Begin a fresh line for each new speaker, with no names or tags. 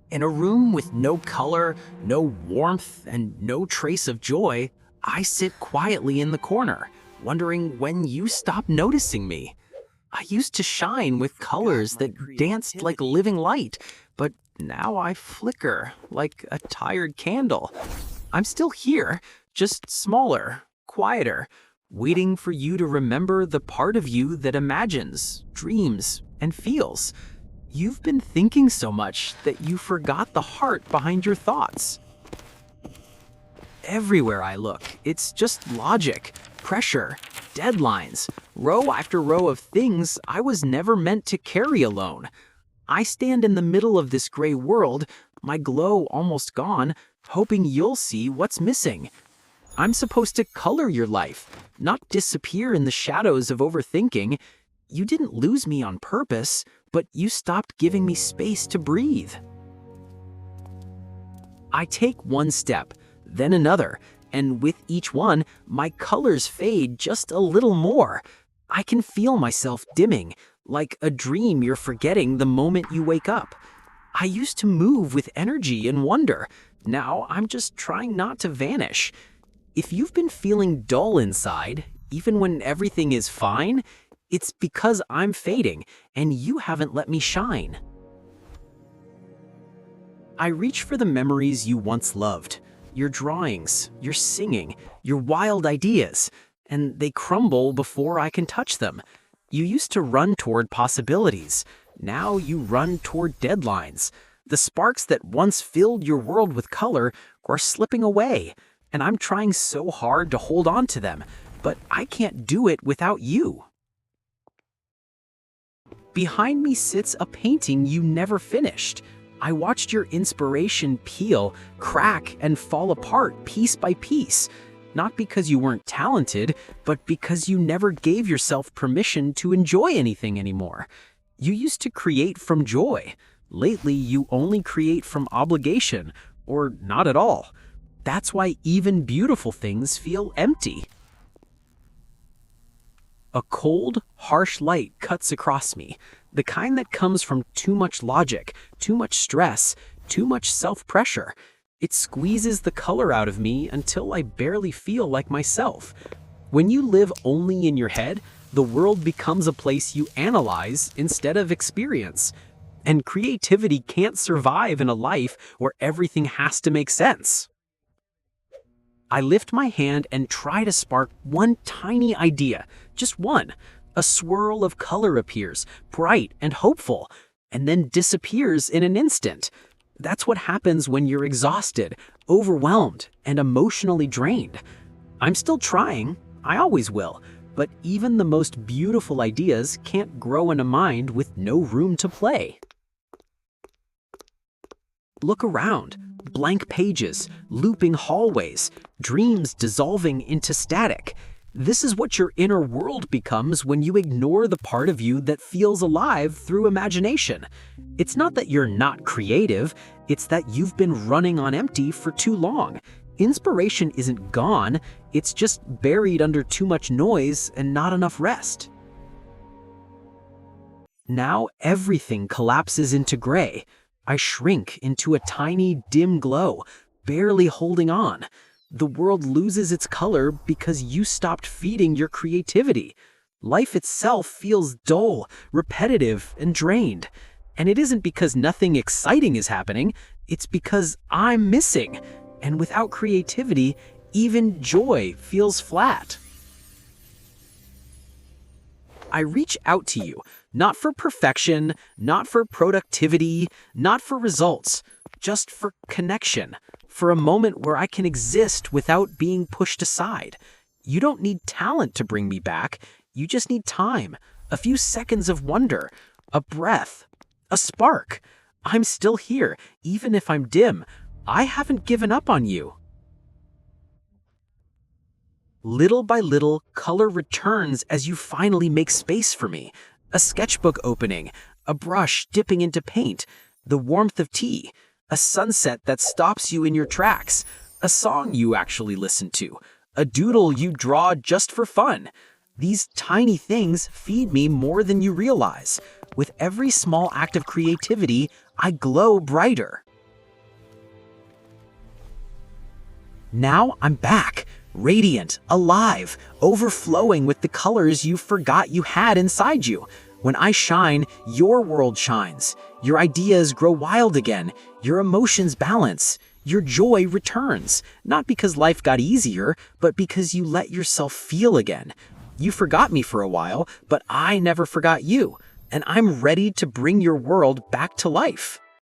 In a room with no color, no warmth, and no trace of joy, I sit quietly in the corner, wondering when you stop noticing me. I used to shine with colors that danced like living light, but now I flicker like a tired candle. I'm still here, just smaller, quieter, waiting for you to remember the part of you that imagines, dreams, and feels. You've been thinking so much that you forgot the heart behind your thoughts. Everywhere I look, it's just logic, pressure, deadlines, row after row of things I was never meant to carry alone. I stand in the middle of this gray world, my glow almost gone, hoping you'll see what's missing. I'm supposed to color your life, not disappear in the shadows of overthinking. You didn't lose me on purpose, but you stopped giving me space to breathe. I take one step, then another, and with each one, my colors fade just a little more. I can feel myself dimming, like a dream you're forgetting the moment you wake up. I used to move with energy and wonder. Now I'm just trying not to vanish. If you've been feeling dull inside, even when everything is fine, it's because I'm fading, and you haven't let me shine. I reach for the memories you once loved, your drawings, your singing, your wild ideas, and they crumble before I can touch them. You used to run toward possibilities. Now you run toward deadlines. The sparks that once filled your world with color are slipping away, and I'm trying so hard to hold on to them, but I can't do it without you. Behind me sits a painting you never finished. I watched your inspiration peel, crack, and fall apart piece by piece. Not because you weren't talented, but because you never gave yourself permission to enjoy anything anymore. You used to create from joy. Lately, you only create from obligation, or not at all. That's why even beautiful things feel empty. A cold, harsh light cuts across me, the kind that comes from too much logic, too much stress, too much self-pressure. It squeezes the color out of me until I barely feel like myself. When you live only in your head, the world becomes a place you analyze instead of experience. And creativity can't survive in a life where everything has to make sense. I lift my hand and try to spark one tiny idea, just one. A swirl of color appears, bright and hopeful, and then disappears in an instant. That's what happens when you're exhausted, overwhelmed, and emotionally drained. I'm still trying, I always will, but even the most beautiful ideas can't grow in a mind with no room to play. Look around. Blank pages, looping hallways, dreams dissolving into static. This is what your inner world becomes when you ignore the part of you that feels alive through imagination. It's not that you're not creative, it's that you've been running on empty for too long. Inspiration isn't gone, it's just buried under too much noise and not enough rest. Now everything collapses into gray. I shrink into a tiny, dim glow, barely holding on. The world loses its color because you stopped feeding your creativity. Life itself feels dull, repetitive, and drained. And it isn't because nothing exciting is happening, it's because I'm missing. And without creativity, even joy feels flat. I reach out to you, not for perfection, not for productivity, not for results, just for connection, for a moment where I can exist without being pushed aside. You don't need talent to bring me back, you just need time, a few seconds of wonder, a breath, a spark. I'm still here, even if I'm dim. I haven't given up on you. Little by little, color returns as you finally make space for me. A sketchbook opening, a brush dipping into paint, the warmth of tea, a sunset that stops you in your tracks, a song you actually listen to, a doodle you draw just for fun. These tiny things feed me more than you realize. With every small act of creativity, I glow brighter. Now I'm back, radiant, alive, overflowing with the colors you forgot you had inside you. When I shine, your world shines. Your ideas grow wild again. Your emotions balance. Your joy returns. Not because life got easier, but because you let yourself feel again. You forgot me for a while, but I never forgot you. And I'm ready to bring your world back to life.